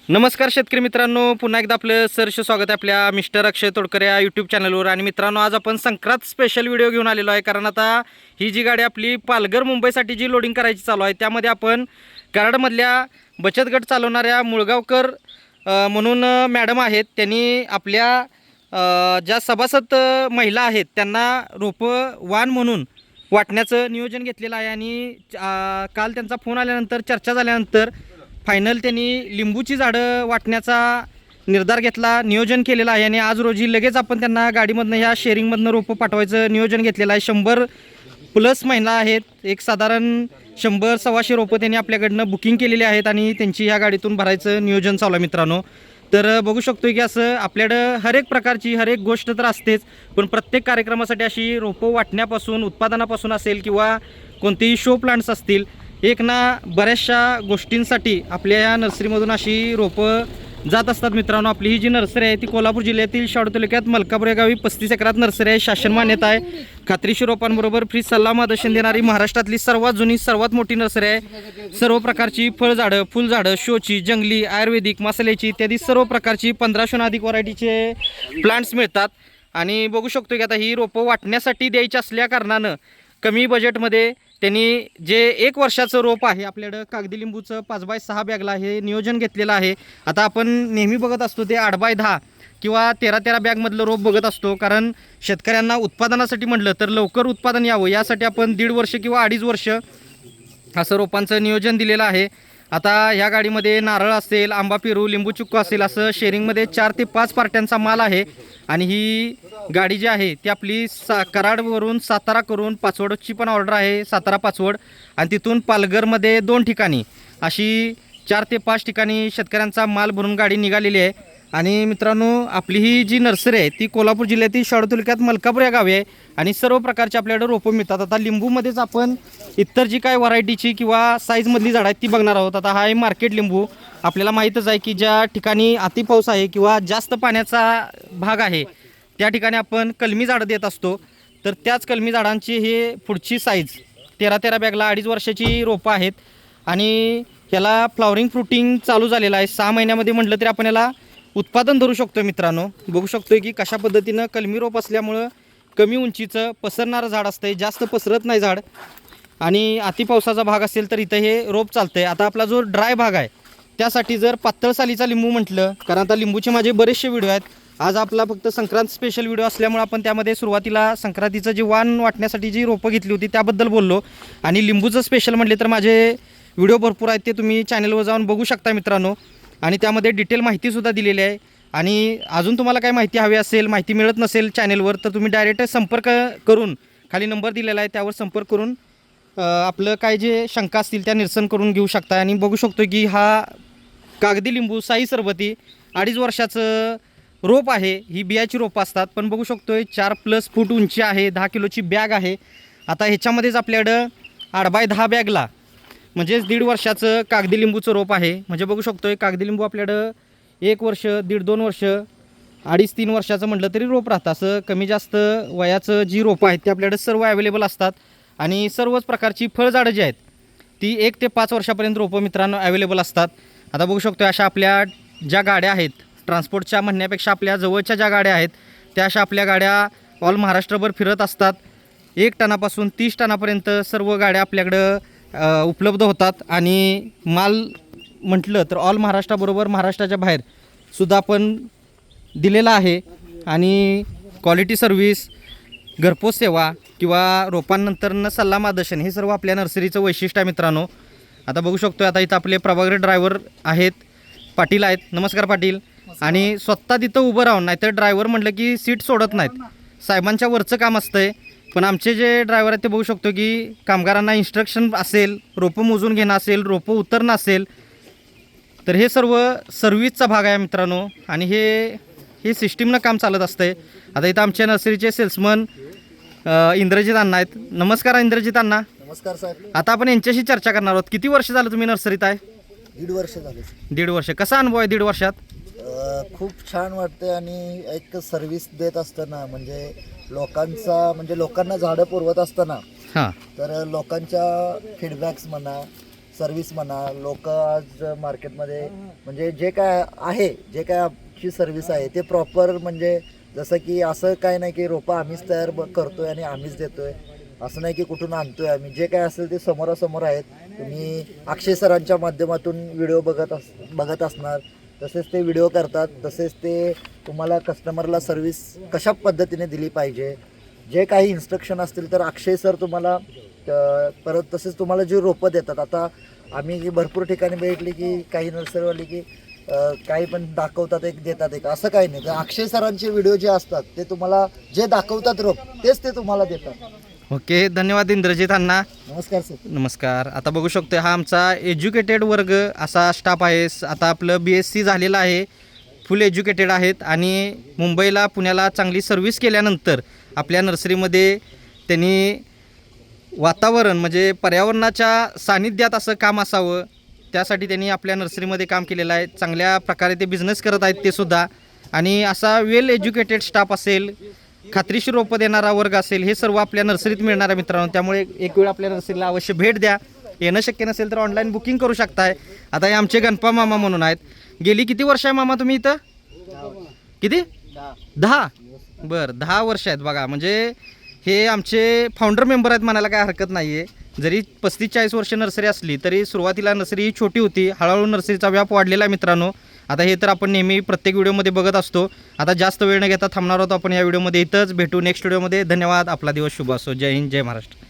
नमस्कार शेतकरी मित्रांनो, पुन्हा एकदा आपलं सहर्ष स्वागत आहे आपल्या मिस्टर अक्षय तोडकर या यूट्यूब चॅनलवर. आणि मित्रांनो, आज आपण संक्रांत स्पेशल व्हिडिओ घेऊन आलेलो आहे. कारण आता ही जी गाडी आपली पालघर मुंबईसाठी जी लोडिंग करायची चालू आहे, त्यामध्ये आपण कराडमधल्या बचत गट चालवणाऱ्या मुळगावकर म्हणून मॅडम आहेत. त्यांनी आपल्या ज्या सभासद महिला आहेत त्यांना रोपं वाण म्हणून वाटण्याचं नियोजन घेतलेलं आहे. आणि काल त्यांचा फोन आल्यानंतर चर्चा झाल्यानंतर फायनल त्यांनी लिंबूची झाडं वाटण्याचा निर्धार घेतला, नियोजन केलेलं आहे. आणि आज रोजी लगेच आपण त्यांना गाडीमधनं ह्या शेअरिंगमधनं रोपं पाठवायचं नियोजन घेतलेलं आहे. 100+ महिला आहेत, एक साधारण 100-125 रोपं त्यांनी आपल्याकडनं बुकिंग केलेली आहेत आणि त्यांची ह्या गाडीतून भरायचं नियोजन चालू आहे मित्रांनो. तर बघू शकतो की असं आपल्याकडं हर एक प्रकारची हर एक गोष्ट तर असतेच, पण प्रत्येक कार्यक्रमासाठी अशी रोपं वाटण्यापासून उत्पादनापासून असेल किंवा कोणतेही शो प्लांट्स असतील, एक ना बऱ्याचशा गोष्टींसाठी आपल्या या नर्सरीमधून अशी रोपं जात असतात मित्रांनो. आपली ही जी नर्सरी आहे ती कोल्हापूर जिल्ह्यातील शाडू तालुक्यात मलकापूर या गावी 35 एकरात नर्सरी आहे. शासन मान्यता आहे, खात्रीशीर रोपांबरोबर फ्री सल्ला मार्गदर्शन देणारी महाराष्ट्रातली सर्वात जुनी सर्वात मोठी नर्सरी आहे. सर्व प्रकारची फळझाडं, फुलझाडं, शोची, जंगली, आयुर्वेदिक, मसाल्याची इत्यादी सर्व प्रकारची 1500 अधिक व्हरायटीचे प्लांट्स मिळतात. आणि बघू शकतो की आता ही रोपं वाटण्यासाठी द्यायची असल्या कारणानं कमी बजेटमध्ये त्यांनी जे 1 वर्षाचं रोप आहे आपल्याकडं कागदी लिंबूचं 5x6 बॅगला हे नियोजन घेतलेलं आहे. आता आपण नेहमी बघत असतो ते 8x10 किंवा 13-13 बॅगमधलं रोप बघत असतो, कारण शेतकऱ्यांना उत्पादनासाठी म्हटलं तर लवकर उत्पादन यावं यासाठी आपण 1.5 वर्ष किंवा 2.5 वर्ष असं रोपांचं नियोजन दिलेलं आहे. आता ह्या गाडीमध्ये नारळ असेल, आंबा पेरू, लिंबू चिक्कू असेल, असं शेअरिंगमध्ये 4 ते 5 पार्ट्यांचा माल आहे. आणि ही गाडी जी आहे ती आपली कराडवरून सातारा करून पाचवडची पण ऑर्डर आहे, सातारा पाचवड, आणि तिथून पालघरमध्ये 2 ठिकाणी अशी 4 ते 5 ठिकाणी शेतकऱ्यांचा माल भरून गाडी निघालेली आहे. आणि मित्रांनो, आपली ही जी नर्सरी आहे ती कोल्हापूर जिल्ह्यातील शाडू तालुक्यात मलकापूर या गावी आहे आणि सर्व प्रकारचे आपल्याकडे रोपं मिळतात. आता लिंबूमध्येच आपण इतर जी काय व्हरायटीची किंवा साईजमधली झाडं आहेत ती बघणार आहोत. आता हा आहे मार्केट लिंबू. आपल्याला माहीतच आहे की ज्या ठिकाणी अतिपाऊस आहे किंवा जास्त पाण्याचा भाग आहे त्या ठिकाणी आपण कलमी झाडं देत असतो. तर त्याच कलमी झाडांची हे पुढची साईज 13-13 बॅगला 2.5 वर्षाची रोपं आहेत. आणि ह्याला फ्लॉवरिंग फ्रुटिंग चालू झालेलं आहे. 6 महिन्यामध्ये म्हटलं तरी आपण याला उत्पादन धरू शकतो मित्रांनो. बघू शकतोय की कशा पद्धतीनं कलमी रोप असल्यामुळं कमी उंचीचं पसरणारं झाड असतंय, जास्त पसरत नाही झाड. आणि अतिपावसाचा भाग असेल तर इथं हे रोप चालतंय. आता आपला जो ड्राय भाग आहे त्यासाठी जर पातळ सालीचा लिंबू म्हटलं, कारण आता लिंबूचे माझे बरेचसे व्हिडिओ आहेत, आज आपला फक्त संक्रांत स्पेशल व्हिडिओ असल्यामुळे आपण त्यामध्ये सुरुवातीला संक्रांतीचं जे वाण वाटण्यासाठी जी रोपं घेतली होती त्याबद्दल बोललो. आणि लिंबूचं स्पेशल म्हटले तर माझे व्हिडिओ भरपूर आहेत, ते तुम्ही चॅनलवर जाऊन बघू शकता मित्रांनो. आणि त्यामध्ये डिटेल माहितीसुद्धा दिलेली आहे. आणि अजून तुम्हाला काही माहिती हवी असेल, माहिती मिळत नसेल चॅनलवर, तर तुम्ही डायरेक्ट संपर्क करून खाली नंबर दिलेला आहे त्यावर संपर्क करून आपलं काय जे शंका असतील त्या निरसन करून घेऊ शकता. आणि बघू शकतो की हा कागदी लिंबू साई सरबती 2.5 वर्षाचं रोप आहे. ही बियाची रोपं असतात, पण बघू शकतोय 4+ फूट उंची आहे, 10 किलोची बॅग आहे. आता ह्याच्यामध्येच आपल्याकडं 8x10 बॅगला म्हणजेच 1.5 वर्षाचं कागदी लिंबूचं रोप आहे. म्हणजे बघू शकतोय कागदी लिंबू आपल्याकडं 1 वर्ष, 1.5-2 वर्ष, 2.5-3 वर्षाचं म्हटलं तरी रोप राहतं. असं कमी जास्त वयाचं जी रोपं आहेत ते आपल्याकडे सर्व अवेलेबल असतात. आणि सर्वच प्रकारची फळझाडं जी आहेत ती 1 ते 5 वर्षापर्यंत रोपं मित्रांनो अवेलेबल असतात. आता बघू शकतो अशा आपल्या ज्या गाड्या आहेत, ट्रान्सपोर्टच्या म्हणण्यापेक्षा आपल्या जवळच्या ज्या गाड्या आहेत त्या अशा आपल्या गाड्या ऑल महाराष्ट्रभर फिरत असतात. 1 टनापासून 30 टनापर्यंत सर्व गाड्या आपल्याकडं उपलब्ध होतात. आणि माल म्हटलं तर ऑल महाराष्ट्राबरोबर महाराष्ट्राच्या बाहेर सुद्धा आपण दिलेला आहे. आणि क्वालिटी सर्व्हिस, घरपोच सेवा किंवा रोपांनंतरनं सल्ला मार्गदर्शन हे सर्व आपल्या नर्सरीचं वैशिष्ट्य आहे मित्रांनो. आता बघू शकतो आता इथं आपले प्रभागरी ड्रायव्हर आहेत, पाटील आहेत. नमस्कार पाटील. आणि स्वतः तिथं उभं राहून, नाहीतर ड्रायव्हर म्हटलं की सीट सोडत नाहीत, साहेबांच्या वरचं काम असतंय. पण आमचे जे ड्रायव्हर आहेत ते बघू शकतो की कामगारांना इन्स्ट्रक्शन असेल, रोपं मोजून घेणं असेल, रोपं उतरणं असेल, तर हे सर्व सर्व्हिसचा भाग आहे मित्रांनो. आणि हे सिस्टीमनं काम चालत असतंय. आता इथं आमच्या नर्सरीचे सेल्समन इंद्रजित अण्णा आहेत. नमस्कार इंद्रजित अण्णा. नमस्कार साहेब. आता आपण यांच्याशी चर्चा करणार आहोत. किती वर्ष झालं तुम्ही नर्सरीत आहे? 1.5 वर्ष झाले. 1.5 वर्ष. कसा अनुभव आहे 1.5 वर्षात? खूप छान वाटते. आणि एक सर्व्हिस देत असताना लोकांना झाडं पुरवत असताना हां तर लोकांच्या फीडबॅक्स म्हणा, सर्व्हिस म्हणा, लोक आज मार्केटमध्ये म्हणजे जे काय आमची सर्व्हिस आहे ते प्रॉपर, म्हणजे जसं की असं काय नाही की रोपं आम्हीच तयार करतोय आणि आम्हीच देतोय, असं नाही की कुठून आणतोय आम्ही. जे काय असेल ते समोरासमोर आहेत. तुम्ही अक्षय सरांच्या माध्यमातून व्हिडिओ बघत असणार, तसेच ते व्हिडिओ करतात, तसेच ते तुम्हाला कस्टमरला सर्व्हिस कशा पद्धतीने दिली पाहिजे, जे काही इन्स्ट्रक्शन असतील तर अक्षय सर तुम्हाला परत, तसेच तुम्हाला जे रोपं देतात. आता आम्ही भरपूर ठिकाणी बघितली की काही नर्सरीवाली की काही पण दाखवतात एक देतात एक, असं काही नाही. तर अक्षय सरांचे व्हिडिओ जे असतात ते तुम्हाला जे दाखवतात रोप तेच ते तुम्हाला देतात. ओके, धन्यवाद इंद्रजित अण्णा. नमस्कार सर. नमस्कार. आता बघू शकतो हा आमचा एज्युकेटेड वर्ग असा स्टाफ आहे. आता आपलं BSc झालेलं आहे, फुल एज्युकेटेड आहेत आणि मुंबईला पुण्याला चांगली सर्व्हिस केल्यानंतर आपल्या नर्सरीमध्ये त्यांनी वातावरण म्हणजे पर्यावरणाच्या सानिध्यात असं काम असावं त्यासाठी त्यांनी आपल्या नर्सरीमध्ये काम केलेलं आहे. चांगल्या प्रकारे ते बिझनेस करत आहेत ते सुद्धा. आणि असा वेल एज्युकेटेड स्टाफ असेल, खात्रीशीर रोपं देणारा वर्ग असेल, हे सर्व आपल्या नर्सरीत मिळणार आहे मित्रांनो. त्यामुळे एक वेळ आपल्या नर्सरीला अवश्य भेट द्या. येणं शक्य नसेल तर ऑनलाईन बुकिंग करू शकताय. आता हे आमचे गणपा मामा म्हणून आहेत. गेली किती वर्ष आहे मामा तुम्ही इथं? किती? 10. बरं, 10 वर्ष आहेत बघा. म्हणजे हे आमचे फाउंडर मेंबर आहेत म्हणायला काय हरकत नाही आहे. जरी 35-40 वर्ष नर्सरी असली तरी सुरुवातीला नर्सरी ही छोटी होती, हळूहळू नर्सरीचा व्याप वाढलेला आहे मित्रांनो. आता हे तर आपण नेहमी प्रत्येक व्हिडिओमध्ये बघत असतो. आता जास्त वेळ न घेता थांबणार आहोत आपण या व्हिडिओमध्ये. इथंच भेटू नेक्स्ट व्हिडिओमध्ये. धन्यवाद. आपला दिवस शुभ असो. जय हिंद, जय महाराष्ट्र.